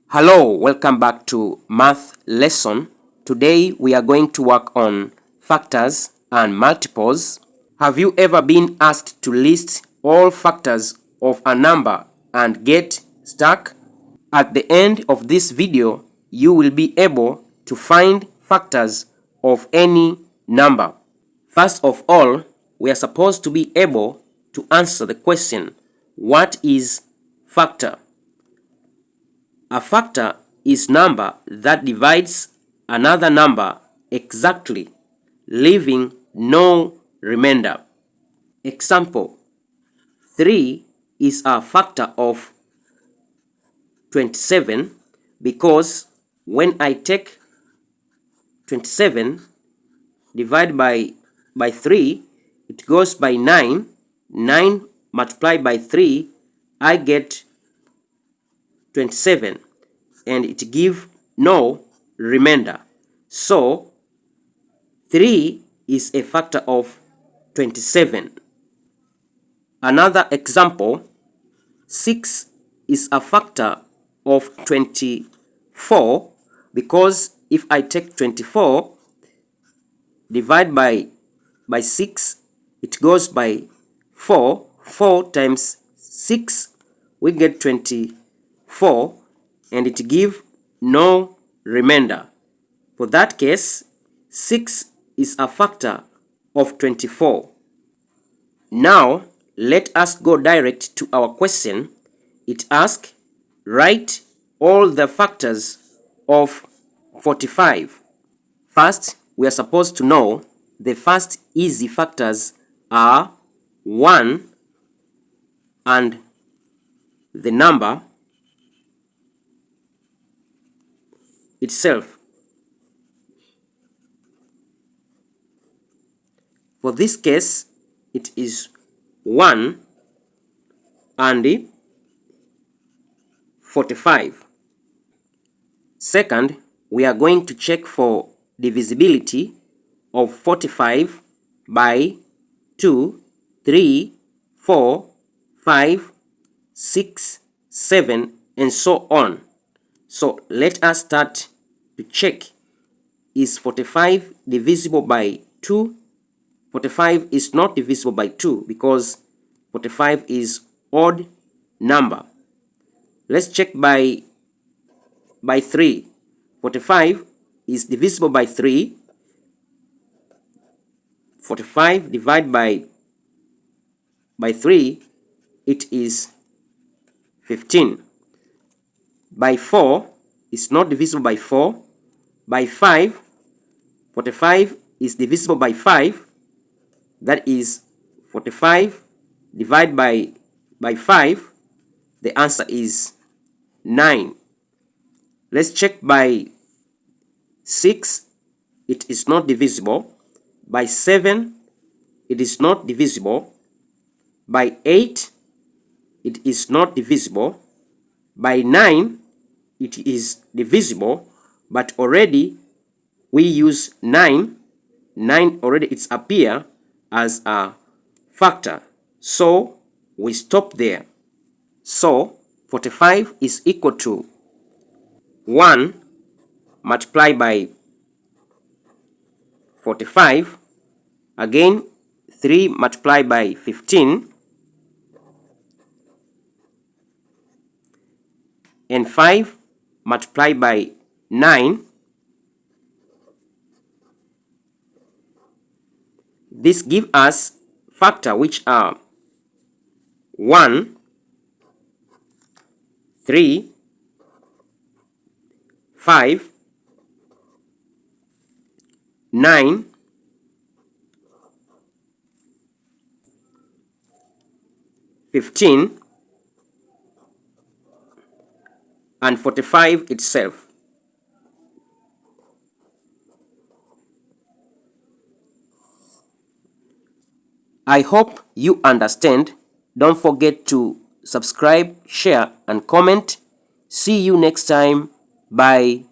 Hello, welcome back to math lesson. Today we are going to work on factors and multiples. Have you ever been asked to list all factors of a number and get stuck? At the end of this video, you will be able to find factors of any number. First of all, we are supposed to be able to answer the question, what is factor? A factor is number that divides another number exactly, leaving no remainder. Example, 3 is a factor of 27 because when I take 27 divided by 3, it goes by 9. 9 multiplied by 3, I get 27 and it give no remainder. So 3 is a factor of 27. Another example, 6 is a factor of 24 because if I take 24 divide by 6, it goes by 4. 4 times 6, we get 24 and it give no remainder. For that case, 6 is a factor of 24. Now, let us go direct to our question. It asks, write all the factors of 45. First, we are supposed to know the first easy factors are 1 and the number itself. For this case, it is 1 and 45. Second, we are going to check for divisibility of 45 by 2, 3, 4, 5, 6, 7, and so on. So let us start to check. Is 45 divisible by 2? 45 is not divisible by 2 because 45 is odd number. Let's check by 3. 45 is divisible by 3. 45 divided by 3, it is 15. By 4 is not divisible by 4. By 5, 45 is divisible by 5. That is 45 divided by 5. The answer is 9. Let's check by 6. It is not divisible. By 7, it is not divisible. By 8, it is not divisible. By 9, it is divisible, but already we use 9. 9 already it's appear as a factor. So we stop there. So 45 is equal to 1 multiplied by 45. Again, 3 multiplied by 15. And 5 multiplied by 9. This gives us factor which are 1, 3, 5, 9, 15, and 45 itself. I hope you understand. Don't forget to subscribe, share, and comment. See you next time. Bye.